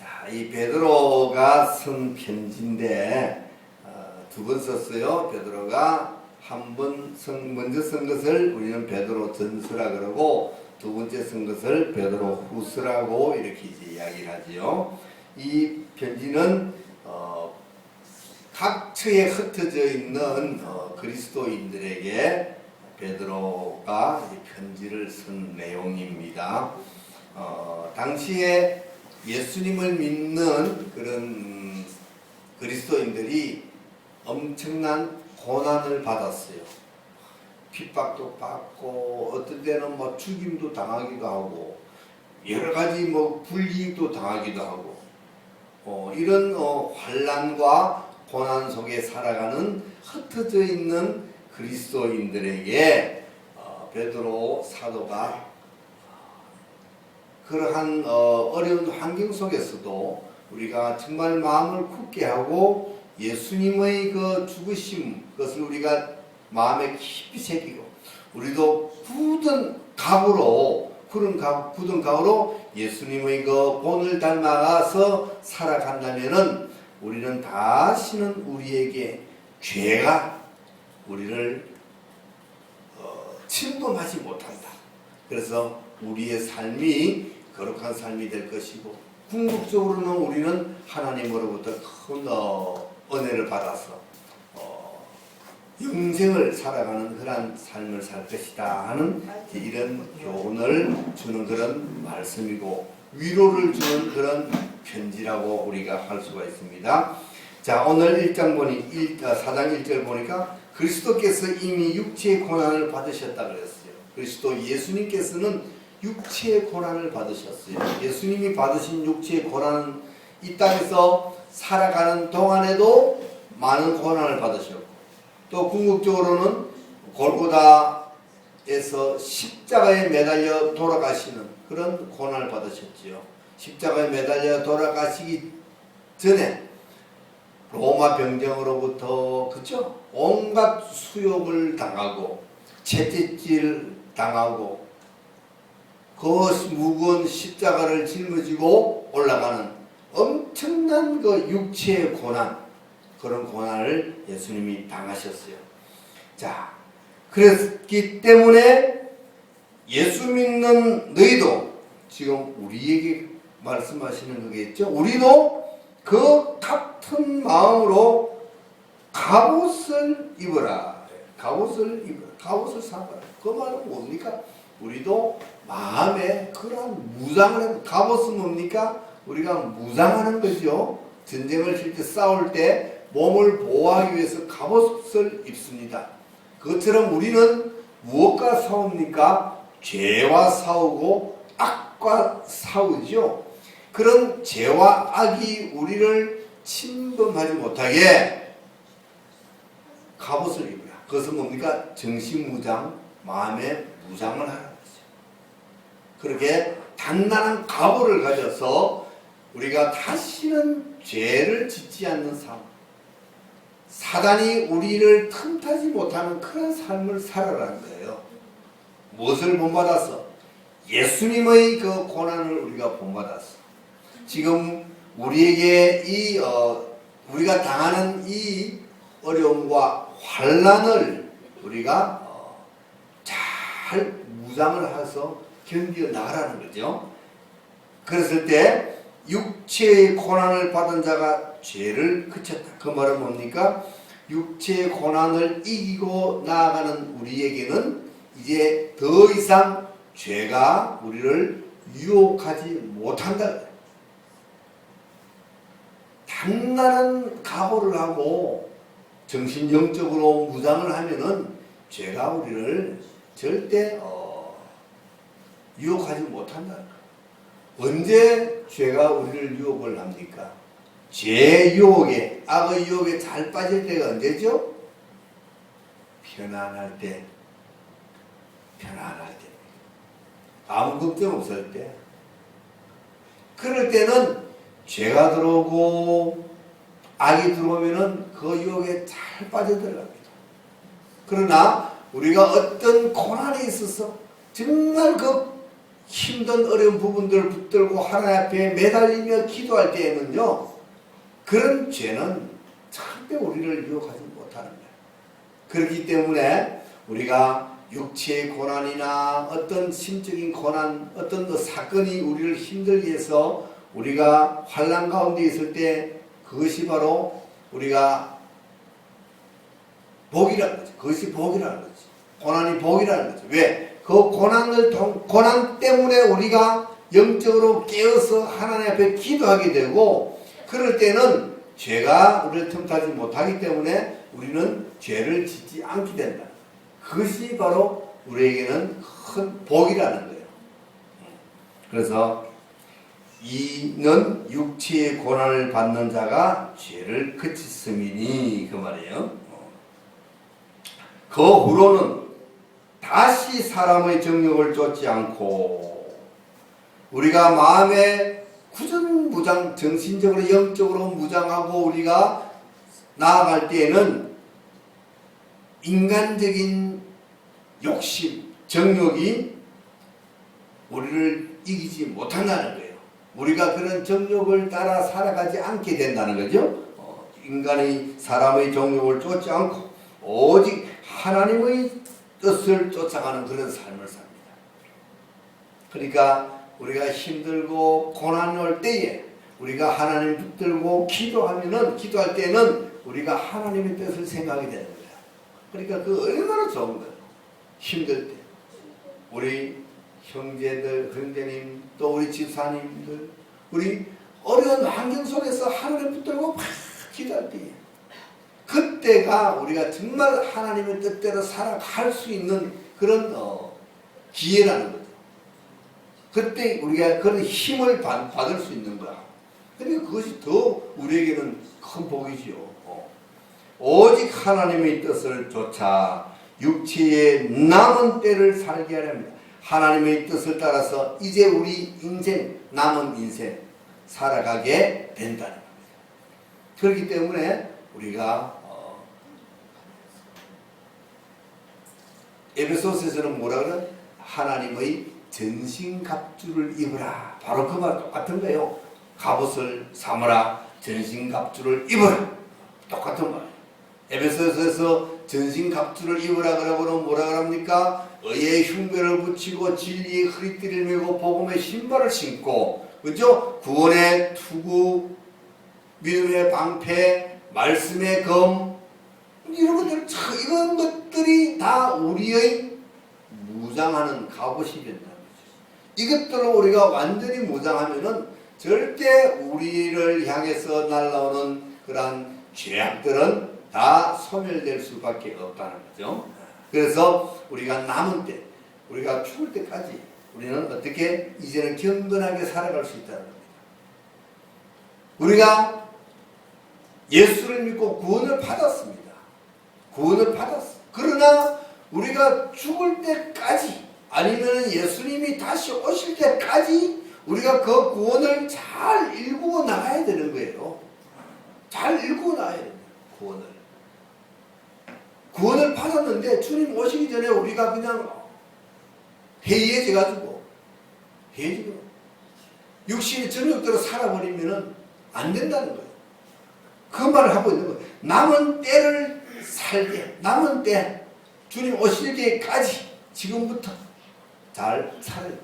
자, 이 베드로가 쓴 편지인데 두 번 썼어요. 베드로가 한 번 먼저 쓴 것을 우리는 베드로 전서라 그러고 두 번째 쓴 것을 베드로 후서라고 이렇게 이제 이야기를 하지요. 이 편지는 각처에 흩어져 있는 그리스도인들에게 베드로가 편지를 쓴 내용입니다. 당시에 예수님을 믿는 그런 그리스도인들이 엄청난 고난을 받았어요. 핍박도 받고 어떤 때는 뭐 죽임도 당하기도 하고 여러 가지 뭐 불이익도 당하기도 하고 이런 환난과 고난 속에 살아가는 흩어져 있는 그리스도인들에게 베드로 사도가 그러한 어려운 환경 속에서도 우리가 정말 마음을 굳게 하고 예수님의 그 죽으심 그것을 우리가 마음에 깊이 새기고 우리도 굳은 각오로 예수님의 그 본을 닮아가서 살아간다면은 우리는 다시는 우리에게 죄가 우리를 침범하지 못한다. 그래서 우리의 삶이 거룩한 삶이 될 것이고 궁극적으로는 우리는 하나님으로부터 큰 은혜를 받아서 영생을 살아가는 그런 삶을 살 것이다 하는 이런 교훈을 주는 그런 말씀이고 위로를 주는 그런 편지라고 우리가 할 수가 있습니다. 자, 오늘 4장 1절 보니까 그리스도께서 이미 육체의 고난을 받으셨다 그랬어요. 그리스도 예수님께서는 육체의 고난을 받으셨어요. 예수님이 받으신 육체의 고난은 이 땅에서 살아가는 동안에도 많은 고난을 받으셨고 또 궁극적으로는 골고다에서 십자가에 매달려 돌아가시는 그런 고난을 받으셨지요. 십자가에 매달려 돌아가시기 전에 로마 병정으로부터 그죠? 온갖 수욕을 당하고 채찍질 당하고 그 무거운 십자가를 짊어지고 올라가는 엄청난 그 육체의 고난 그런 고난을 예수님이 당하셨어요. 자, 그랬기 때문에 예수 믿는 너희도 지금 우리에게 말씀하시는 거겠죠. 우리도 그 같은 마음으로 갑옷을 입어라. 갑옷을 사봐라. 그 말은 뭡니까? 우리도 마음에 그런 무장을 해도 갑옷은 뭡니까? 우리가 무장하는 거죠. 전쟁을 칠 때 싸울 때 몸을 보호하기 위해서 갑옷을 입습니다. 그것처럼 우리는 무엇과 싸웁니까? 죄와 싸우고 악과 싸우죠. 그런 죄와 악이 우리를 침범하지 못하게 갑옷을 입으라. 그것은 뭡니까? 정신무장, 마음의 무장을 하는 거죠. 그렇게 단단한 각오를 가져서 우리가 다시는 죄를 짓지 않는 삶, 사단이 우리를 틈타지 못하는 그런 삶을 살아가는 거예요. 무엇을 본받아서? 예수님의 그 고난을 우리가 본받았어. 지금 우리에게 우리가 당하는 이 어려움과 환난을 우리가 잘 무장을 해서 견뎌 나가라는 거죠. 그랬을 때 육체의 고난을 받은 자가 죄를 그쳤다. 그 말은 뭡니까? 육체의 고난을 이기고 나아가는 우리에게는 이제 더 이상 죄가 우리를 유혹하지 못한다. 단단한 각오를 하고 정신영적으로 무장을 하면은 죄가 우리를 절대 유혹하지 못한다. 언제 죄가 우리를 유혹을 합니까? 죄의 유혹에, 악의 유혹에 잘 빠질 때가 언제죠? 편안할 때. 아무 걱정 없을 때. 그럴 때는 죄가 들어오고 악이 들어오면은 그 유혹에 잘 빠져들어갑니다. 그러나 우리가 어떤 고난에 있어서 정말 그 힘든 어려운 부분들을 붙들고 하나님 앞에 매달리며 기도할 때에는요, 그런 죄는 절대 우리를 유혹하지 못하는 거예요. 그렇기 때문에 우리가 육체의 고난이나 어떤 심적인 고난, 어떤 사건이 우리를 힘들게 해서 우리가 환난 가운데 있을 때 그것이 바로 우리가 복이라는 거죠. 그것이 복이라는 거죠. 고난이 복이라는 거죠. 왜? 그 고난 때문에 우리가 영적으로 깨어서 하나님 앞에 기도하게 되고, 그럴 때는 죄가 우리를 틈타지 못하기 때문에 우리는 죄를 짓지 않게 된다. 그것이 바로 우리에게는 큰 복이라는 거예요. 그래서 이는 육체의 고난을 받는 자가 죄를 그치음이니 그 말이에요. 그 후로는 다시 사람의 정욕을 쫓지 않고 우리가 마음에 구전무장, 정신적으로 영적으로 무장하고 우리가 나아갈 때에는 인간적인 욕심, 정욕이 우리를 이기지 못한다는 거예요. 우리가 그런 정욕을 따라 살아가지 않게 된다는 거죠. 인간이 사람의 정욕을 쫓지 않고 오직 하나님의 뜻을 쫓아가는 그런 삶을 삽니다. 그러니까 우리가 힘들고 고난이 올 때에 우리가 하나님 붙들고 기도할 때는 우리가 하나님의 뜻을 생각하게 되는 거예요. 그러니까 그 얼마나 좋은 거예요. 힘들 때 우리 형제들, 형제님, 또 우리 집사님들, 우리 어려운 환경 속에서 하나님 붙들고 막 기도할 때, 그때가 우리가 정말 하나님의 뜻대로 살아갈 수 있는 그런 기회라는 거죠. 그때 우리가 그런 힘을 받을 수 있는 거야. 그러니까 그것이 더 우리에게는 큰 복이지요. 오직 하나님의 뜻을 쫓아 육체의 남은 때를 살게 하렵니다. 하나님의 뜻을 따라서 이제 우리 인생, 남은 인생 살아가게 된다는 겁니다. 그렇기 때문에 우리가 에베소서에서는 뭐라 그래? 하나님의 전신갑주를 입으라. 바로 그 말 똑같은 거예요. 갑옷을 삼으라. 전신갑주를 입으라. 똑같은 말. 에베소서에서 전신갑주를 입으라 그러고는 뭐라 그럽니까? 의의 흉배를 붙이고 진리의 허리띠를 메고 복음의 신발을 신고, 그죠? 구원의 투구, 믿음의 방패, 말씀의 검, 이런 것들이 다 우리의 무장하는 갑옷이 된다는 거죠. 이것들을 우리가 완전히 무장하면은 절대 우리를 향해서 날아오는 그러한 죄악들은 다 소멸될 수밖에 없다는 거죠. 그래서 우리가 남은 때, 우리가 죽을 때까지 우리는 어떻게 이제는 경건하게 살아갈 수 있다는 겁니다. 우리가 예수를 믿고 구원을 받았습니다. 구원을 받았어. 그러나 우리가 죽을 때까지, 아니면 예수님이 다시 오실 때까지 우리가 그 구원을 잘 일구어 나가야 되는 거예요. 잘 일구어 나가야 됩니다. 구원을 받았는데 주님 오시기 전에 우리가 그냥 해이해져가지고 육신의 정욕대로 살아버리면 안 된다는 거예요. 그 말을 하고 있는 거예요. 남은 때를 살게, 남은 때 주님 오실 때까지 지금부터 잘 살아야 돼요.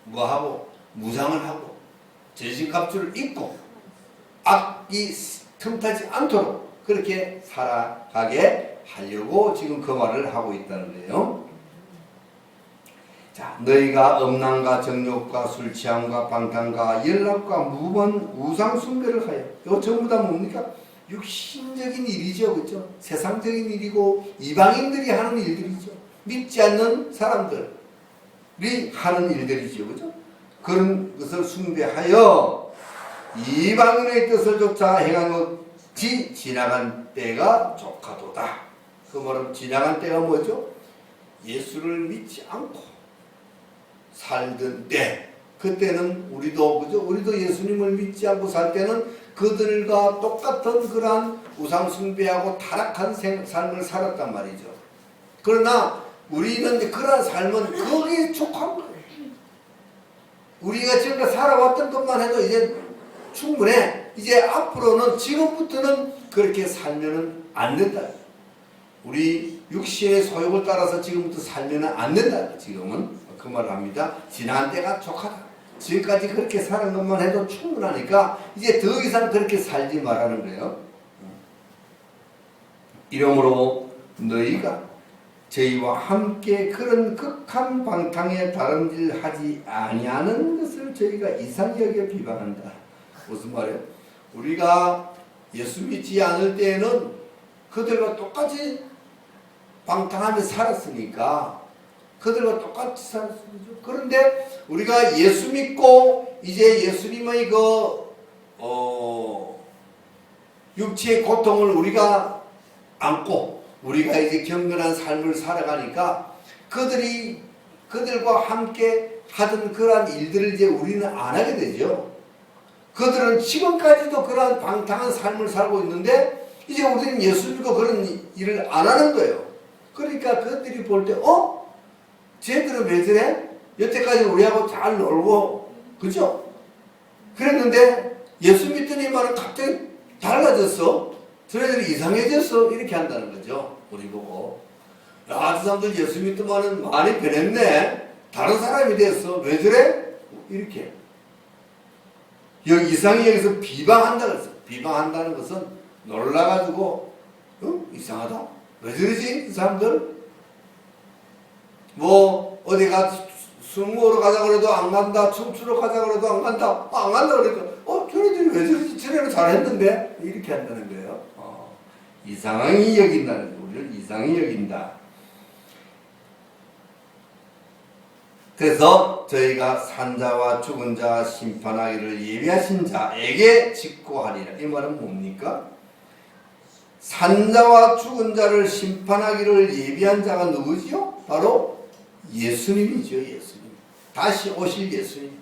뭐하고? 무장을 하고 전신갑주를 입고 악이 틈타지 않도록 그렇게 살아가게 하려고 지금 그 말을 하고 있다는 거예요. 자, 너희가 음란과 정욕과 술 취함과 방탕과 연락과 무번 우상 숭배를 하여, 이거 전부 다 뭡니까? 육신적인 일이죠, 그렇죠? 세상적인 일이고 이방인들이 하는 일들이죠. 믿지 않는 사람들이 하는 일들이죠, 그렇죠? 그런 것을 숭배하여 이방인의 뜻을 쫓아 행한 것이 지나간 때가 조카도다. 그 말은 지나간 때가 뭐죠? 예수를 믿지 않고 살던 때, 그때는 우리도, 그죠? 우리도 예수님을 믿지 않고 살 때는 그들과 똑같은 그러한 우상숭배하고 타락한 삶을 살았단 말이죠. 그러나 우리는 그러한 삶은 거기에 족한 거예요. 우리가 지금까지 살아왔던 것만 해도 이제 충분해. 이제 앞으로는 지금부터는 그렇게 살면은 안 된다. 우리 육신의 소욕을 따라서 지금부터 살면은 안 된다. 지금은 그 말을 합니다. 지난 때가 족하다. 지금까지 그렇게 사는 것만 해도 충분하니까 이제 더 이상 그렇게 살지 말라는 거예요. 이러므로 너희가 저희와 함께 그런 극한 방탕에 다름질하지 아니하는 것을 저희가 이상히 여겨 비방한다. 무슨 말이에요? 우리가 예수 믿지 않을 때에는 그들과 똑같이 방탕하며 살았으니까 그들과 똑같이 살았습니다. 그런데 우리가 예수 믿고 이제 예수님의 육체의 고통을 우리가 안고 우리가 이제 경건한 삶을 살아가니까 그들과 함께 하던 그러한 일들을 이제 우리는 안 하게 되죠. 그들은 지금까지도 그러한 방탕한 삶을 살고 있는데 이제 우리는 예수 믿고 그런 일을 안 하는 거예요. 그러니까 그들이 볼 때 쟤들은 왜 저래? 여태까지 우리하고 잘 놀고 그죠? 그랬는데 예수 믿더니만 갑자기 달라졌어. 저희들이 이상해졌어. 이렇게 한다는 거죠. 우리 보고. 야, 저 사람들 예수 믿더만은 많이 변했네. 다른 사람이 됐어. 왜 저래? 이렇게. 여기 이상이 여기서 비방한다 그랬어. 비방한다는 것은 놀라가지고, 이상하다. 왜 저러지? 이 사람들? 뭐, 어디가 술 먹으러 가자 그래도 안 간다. 춤추러 가자 그래도 안 간다. 안 간다 그러니까, 저희들이 왜 저러지? 저래는 잘했는데? 이렇게 한다는 거예요. 이상히 여긴다는 거. 우리를 이상히 여긴다. 그래서 저희가 산자와 죽은 자 심판하기를 예비하신 자에게 직고하리라. 이 말은 뭡니까? 산자와 죽은 자를 심판하기를 예비한 자가 누구지요? 바로 예수님이죠. 예수님. 다시 오실 예수님.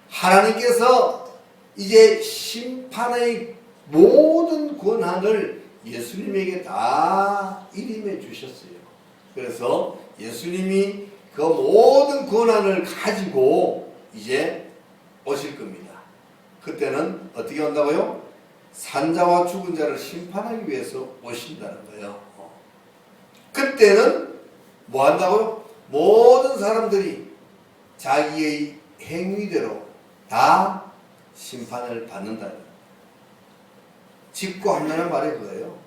하나님께서 이제 심판의 모든 권한을 예수님에게 다 일임해 주셨어요. 그래서 예수님이 그 모든 권한을 가지고 이제 오실 겁니다. 그때는 어떻게 온다고요? 산자와 죽은 자를 심판하기 위해서 오신다는 거예요. 그때는 뭐 한다고요? 모든 사람들이 자기의 행위대로 다 심판을 받는다는 거예요. 직고한다는 말이 그거예요.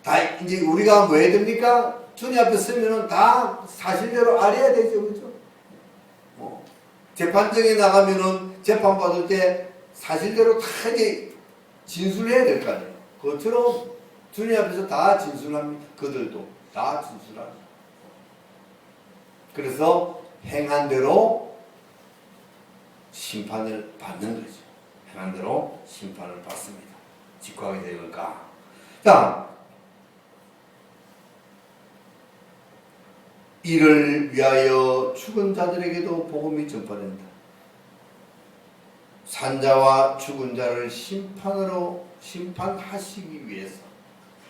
다 이제 우리가 뭐 해야 됩니까? 주님 앞에 서면은 다 사실대로 알아야 되죠, 그죠? 재판정에 나가면은 재판 받을 때 사실대로 다 이제 진술해야 될 거 아니에요. 그것처럼 주님 앞에서 다 진술합니다. 그들도 다 진술합니다. 그래서 행한 대로 심판을 받는 거죠. 행한 대로 심판을 받습니다. 직고하게 되니까. 자, 이를 위하여 죽은 자들에게도 복음이 전파된다. 산자와 죽은 자를 심판하시기 위해서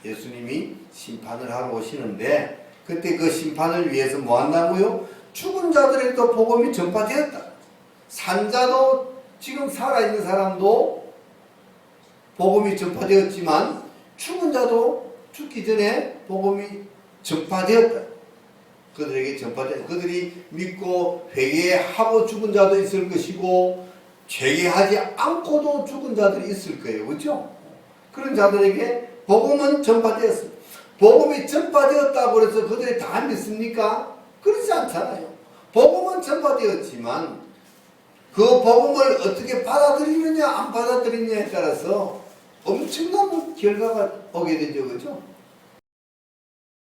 예수님이 심판을 하러 오시는데 그때 그 심판을 위해서 뭐 한다고요? 죽은 자들에게도 복음이 전파되었다. 산자도 지금 살아있는 사람도 복음이 전파되었지만 죽은 자도 죽기 전에 복음이 전파되었다. 그들에게 전파되었다. 그들이 믿고 회개하고 죽은 자도 있을 것이고 회개하지 않고도 죽은 자들이 있을 거예요. 그렇죠? 그런 자들에게 복음은 전파되었어요. 복음이 전파되었다고 해서 그들이 다 믿습니까? 그렇지 않잖아요. 복음은 전파되었지만 그 복음을 어떻게 받아들이느냐 안 받아들이느냐에 따라서 엄청난 결과가 오게 되죠. 그렇죠?